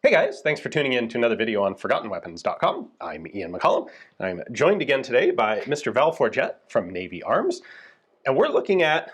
Hey guys, thanks for tuning in to another video on ForgottenWeapons.com. I'm Ian McCollum, and I'm joined again today by Mr. Val Forgett from Navy Arms, and we're looking at,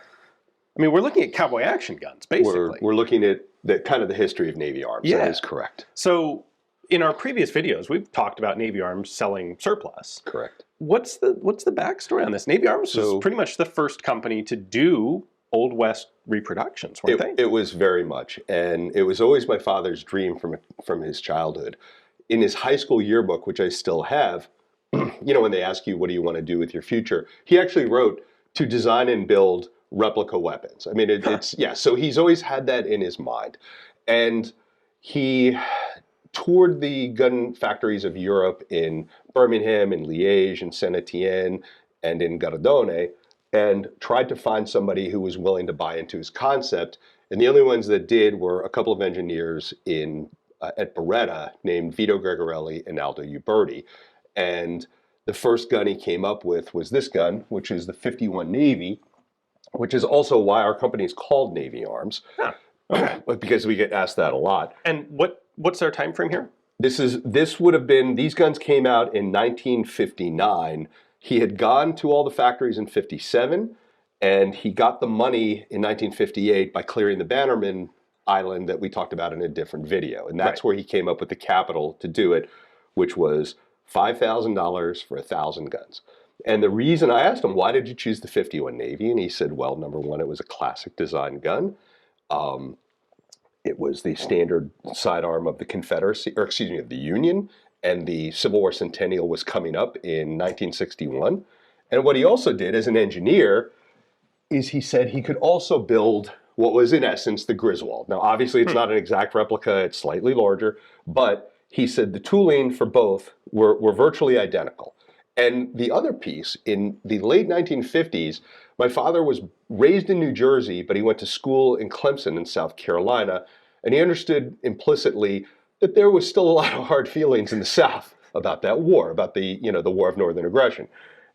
Cowboy Action guns, basically. We're looking at the history of Navy Arms. Yeah. That is correct. So, in our previous videos, we've talked about Navy Arms selling surplus. Correct. What's the backstory on this? Navy Arms was pretty much the first company to do Old West reproductions, weren't they? It was very much, and it was always my father's dream from his childhood. In his high school yearbook, which I still have, you know, when they ask you what do you want to do with your future, he actually wrote to design and build replica weapons. I mean, it's yeah. So he's always had that in his mind, and he toured the gun factories of Europe in Birmingham, in Liège, in Saint-Étienne, and in Gardone, and tried to find somebody who was willing to buy into his concept. And the only ones that did were a couple of engineers at Beretta named Vito Gregorelli and Aldo Uberti. And the first gun he came up with was this gun, which is the 51 Navy, which is also why our company is called Navy Arms, because we get asked that a lot. And what's our time frame here? This would have been, these guns came out in 1959. He had gone to all the factories in 57, and he got the money in 1958 by clearing the Bannerman Island that we talked about in a different video. And that's where he came up with the capital to do it, which was $5,000 for 1,000 guns. And the reason I asked him, why did you choose the 51 Navy? And he said, well, number one, it was a classic design gun. It was the standard sidearm of the Confederacy, or excuse me, of the Union. And the Civil War centennial was coming up in 1961. And what he also did as an engineer is he said he could also build what was in essence the Griswold. Now, obviously, it's not an exact replica. It's slightly larger. But he said the tooling for both were virtually identical. And the other piece, in the late 1950s, my father was raised in New Jersey, but he went to school in Clemson in South Carolina. And he understood implicitly that there was still a lot of hard feelings in the South about that war, about the War of Northern Aggression.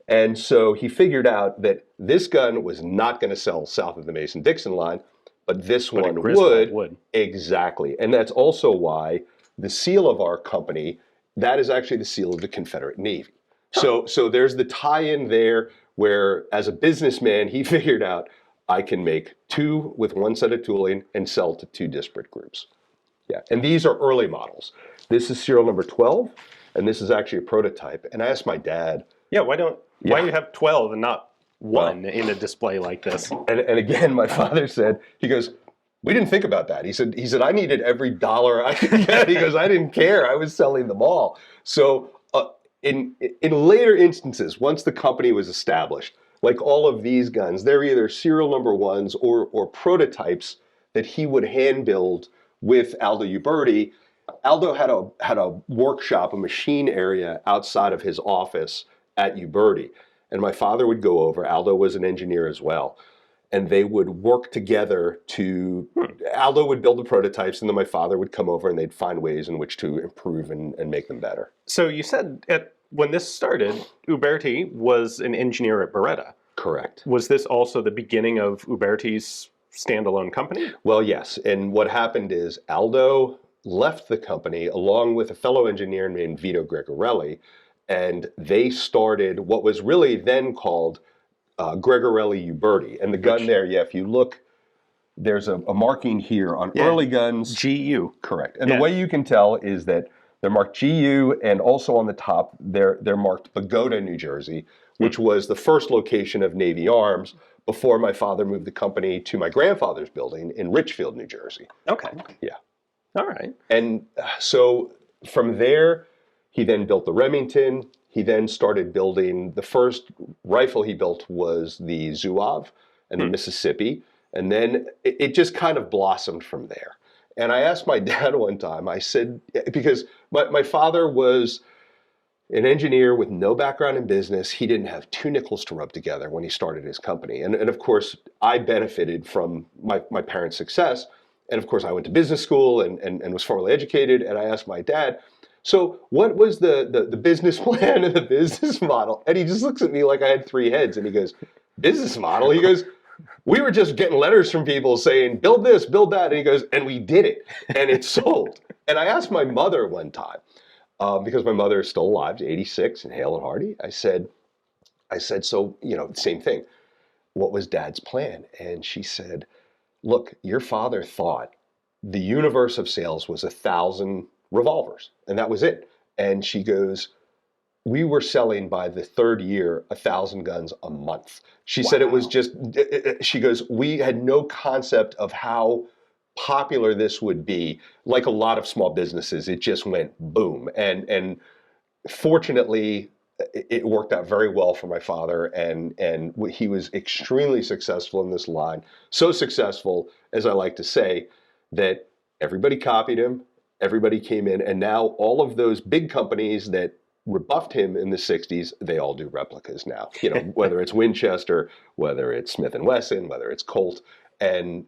And so he figured out that this gun was not going to sell south of the Mason-Dixon line, but this one would. Exactly. And that's also why the seal of our company, that is actually the seal of the Confederate Navy. So there's the tie-in there where, as a businessman, he figured out I can make two with one set of tooling and sell to two disparate groups. Yeah, and these are early models. This is serial number 12, and this is actually a prototype. And I asked my dad. Yeah, why do you have 12 and not one in a display like this? And again, my father said, he goes, we didn't think about that. He said I needed every dollar I could get. He goes, I didn't care. I was selling them all. So in later instances, once the company was established, like all of these guns, they're either serial number ones or prototypes that he would hand build with Aldo Uberti. Aldo had a workshop, a machine area outside of his office at Uberti. And my father would go over. Aldo was an engineer as well. And they would work together to, Aldo would build the prototypes, and then my father would come over and they'd find ways in which to improve and make them better. So you said when this started, Uberti was an engineer at Beretta. Correct. Was this also the beginning of Uberti's standalone company? Well, yes. And what happened is Aldo left the company along with a fellow engineer named Vito Gregorelli, and they started what was really then called Gregorelli Uberti. And the gun there, if you look, there's a marking here on early guns. GU. Correct. And the way you can tell is that they're marked GU, and also on the top, they're marked Pagoda, New Jersey, which was the first location of Navy Arms before my father moved the company to my grandfather's building in Richfield, New Jersey. Okay. Yeah. All right. And so from there, he then built the Remington. He then started building, the first rifle he built was the Zouave and the Mississippi. And then it just kind of blossomed from there. And I asked my dad one time, I said, because my father was an engineer with no background in business. He didn't have two nickels to rub together when he started his company. And of course, I benefited from my parents' success. And of course, I went to business school and was formally educated. And I asked my dad, so what was the business plan and the business model? And he just looks at me like I had three heads. And he goes, business model? He goes, we were just getting letters from people saying, build this, build that. And he goes, and we did it. And it sold. And I asked my mother one time, because my mother is still alive, 86 and hale and hearty. I said, so, same thing. What was Dad's plan? And she said, look, your father thought the universe of sales was 1,000 revolvers, and that was it. And she goes, we were selling by the third year 1,000 guns a month. She said it was just, she goes, we had no concept of how popular this would be. Like a lot of small businesses, it just went boom. And fortunately, it worked out very well for my father, and he was extremely successful in this line. So successful, as I like to say, that everybody copied him, everybody came in, and now all of those big companies that rebuffed him in the 60s, they all do replicas now. Whether it's Winchester, whether it's Smith & Wesson, whether it's Colt. And,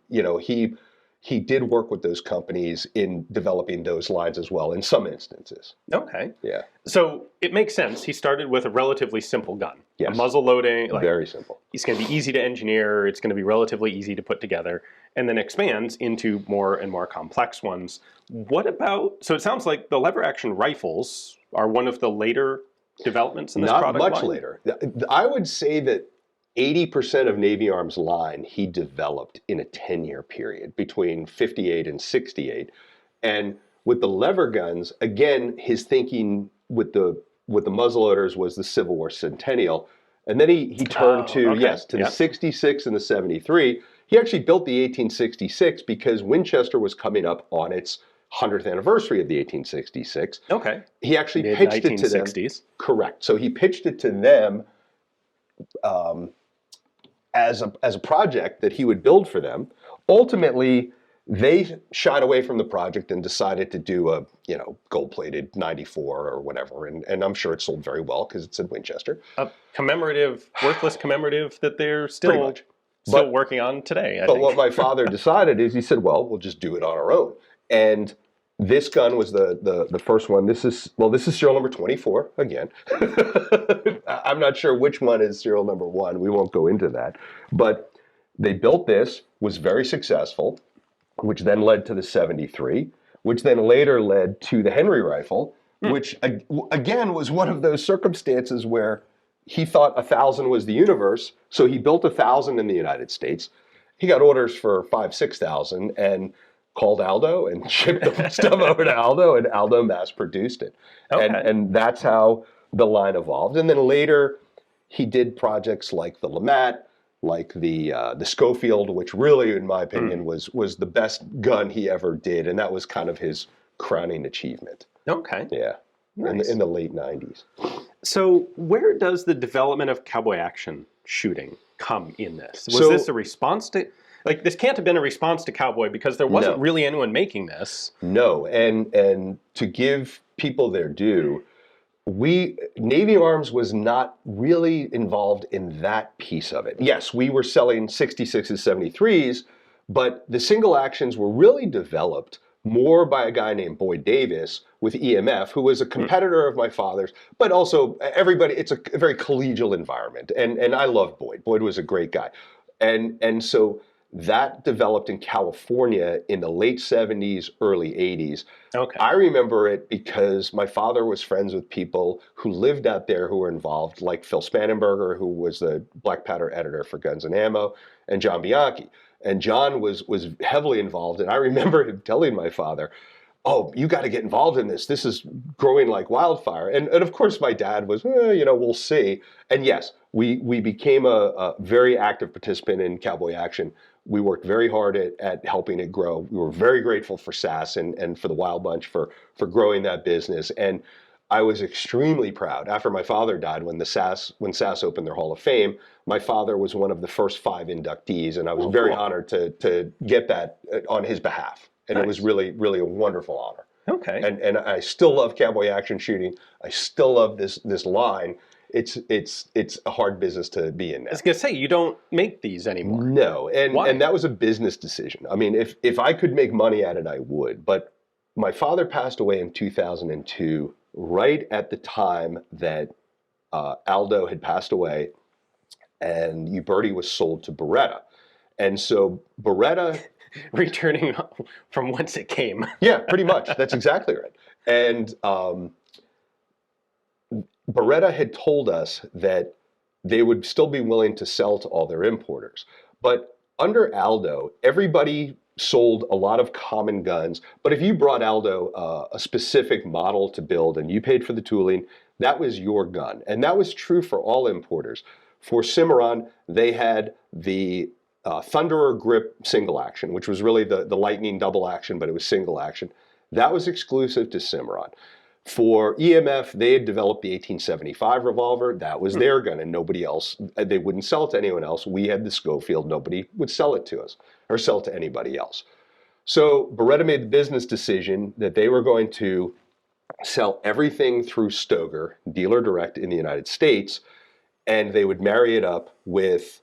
he did work with those companies in developing those lines as well in some instances. Okay. Yeah. So it makes sense. He started with a relatively simple gun. Yes. A muzzle loading. Very simple. It's going to be easy to engineer. It's going to be relatively easy to put together, and then expands into more and more complex ones. What about, so it sounds like the lever action rifles are one of the later developments in this product line? Not much later. I would say that 80% of Navy Arms line he developed in a 10-year period between 58 and 68. And with the lever guns, again, his thinking with the muzzleloaders was the Civil War centennial. And then he turned the 66 and the 73. He actually built the 1866 because Winchester was coming up on its 100th anniversary of the 1866. Okay. He actually pitched it to them. Correct. So he pitched it to them as a project that he would build for them. Ultimately, they shied away from the project and decided to do a gold-plated 94 or whatever, and I'm sure it sold very well because it's in Winchester. A worthless commemorative that they're Pretty much. Still working on today. I think. But what my father decided is he said, well, we'll just do it on our own. And this gun was the first one. This is serial number 24 again. I'm not sure which one is serial number 1. We won't go into that. But they built this, was very successful, which then led to the 73, which then later led to the Henry rifle, which again was one of those circumstances where he thought 1,000 was the universe. So he built 1,000 in the United States. He got orders for 5,000-6,000 and called Aldo and shipped the stuff over to Aldo, and Aldo mass produced it. Okay. And that's how the line evolved. And then later he did projects like the LeMat, like the Schofield, which really, in my opinion, was the best gun he ever did. And that was kind of his crowning achievement. Okay. Yeah. Nice. In the late 90s. So where does the development of Cowboy Action shooting come in this? Was this a response to... Like, this can't have been a response to Cowboy because there wasn't really anyone making this. No, and to give people their due, Navy Arms was not really involved in that piece of it. Yes, we were selling 66s, 73s, but the single actions were really developed more by a guy named Boyd Davis with EMF, who was a competitor of my father's, but also everybody, it's a very collegial environment. And I love Boyd. Boyd was a great guy. And so that developed in California in the late 70s, early 80s. Okay. I remember it because my father was friends with people who lived out there who were involved, like Phil Spangenberger, who was the black powder editor for Guns and Ammo, and John Bianchi. And John was heavily involved. And I remember him telling my father, oh, you got to get involved in this. This is growing like wildfire. And of course, my dad was, we'll see. And yes, we became a very active participant in Cowboy Action. We worked very hard at helping it grow. We were very grateful for SAS and for the Wild Bunch for growing that business. And I was extremely proud. After my father died, when SAS opened their Hall of Fame, my father was one of the first 5 inductees, and I was very honored to get that on his behalf. And It was really, really a wonderful honor. Okay. And I still love Cowboy Action shooting. I still love this line. It's a hard business to be in now. I was going to say, you don't make these anymore. No, and that was a business decision. I mean, if I could make money at it, I would. But my father passed away in 2002, right at the time that Aldo had passed away, and Uberti was sold to Beretta. And so Beretta returning from whence it came. Yeah, pretty much. That's exactly right. And Beretta had told us that they would still be willing to sell to all their importers. But under Aldo, everybody sold a lot of common guns. But if you brought Aldo a specific model to build and you paid for the tooling, that was your gun. And that was true for all importers. For Cimarron, they had the Thunderer Grip single action, which was really the Lightning double action, but it was single action. That was exclusive to Cimarron. For EMF, they had developed the 1875 revolver. That was their gun, and nobody else, they wouldn't sell it to anyone else. We had the Schofield. Nobody would sell it to us or sell it to anybody else. So Beretta made the business decision that they were going to sell everything through Stoeger, dealer direct in the United States, and they would marry it up with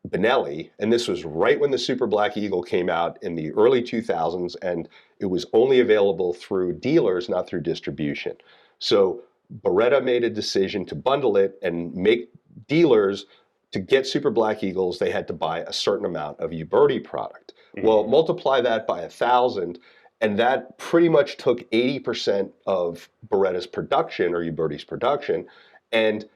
Benelli, and this was right when the Super Black Eagle came out in the early 2000s, and it was only available through dealers, not through distribution. So Beretta made a decision to bundle it and make dealers, to get Super Black Eagles, they had to buy a certain amount of Uberti product. Well, multiply that by 1,000, and that pretty much took 80% of Beretta's production, or Uberti's production, and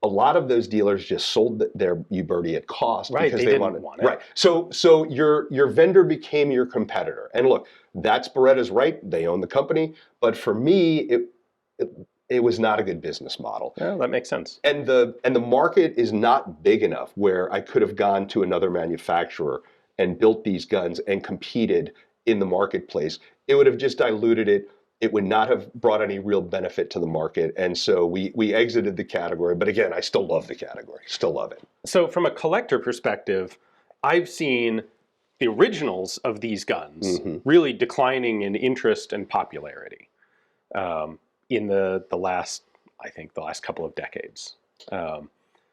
a lot of those dealers just sold their Uberti at cost because they didn't want it. Right. So your vendor became your competitor. And look, that's Beretta's right. They own the company. But for me, it was not a good business model. Yeah, that makes sense. And the market is not big enough where I could have gone to another manufacturer and built these guns and competed in the marketplace. It would have just diluted it. It would not have brought any real benefit to the market. And so we exited the category. But again, I still love the category. Still love it. So from a collector perspective, I've seen the originals of these guns really declining in interest and popularity in the last couple of decades.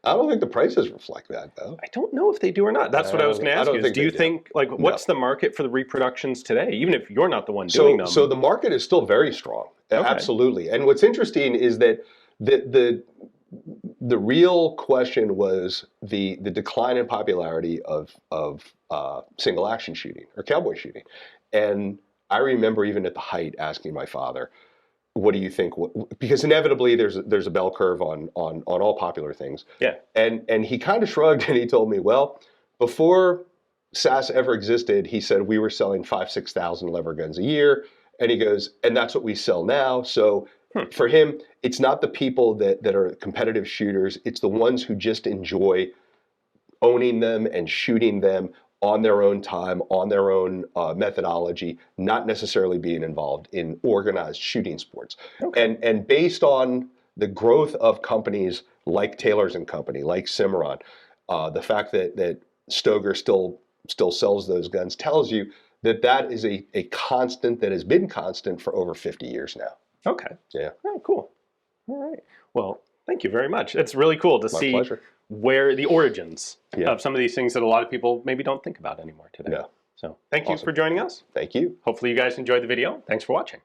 I don't think the prices reflect that, though. I don't know if they do or not. That's what I was going to ask you. Do you think, like, what's No. the market for the reproductions today, even if you're not the one doing them? So the market is still very strong. Okay. Absolutely. And what's interesting is that the real question was the decline in popularity of single action shooting or cowboy shooting. And I remember even at the height asking my father, what do you think? Because inevitably there's a bell curve on all popular things. Yeah. And he kind of shrugged and he told me, well, before SAS ever existed, he said we were selling 5,000-6,000 lever guns a year. And he goes, and that's what we sell now. So for him, it's not the people that are competitive shooters. It's the ones who just enjoy owning them and shooting them on their own time, on their own methodology, not necessarily being involved in organized shooting sports. Okay. And based on the growth of companies like Taylor's and Company, like Cimarron, the fact that Stoeger still sells those guns tells you that is a constant that has been constant for over 50 years now. Okay. Yeah. Oh, cool. All right. Well, thank you very much. It's really cool to see pleasure. Where the origins of some of these things that a lot of people maybe don't think about anymore today. Yeah. So thank you for joining us. Thank you. Hopefully you guys enjoyed the video. Thanks for watching.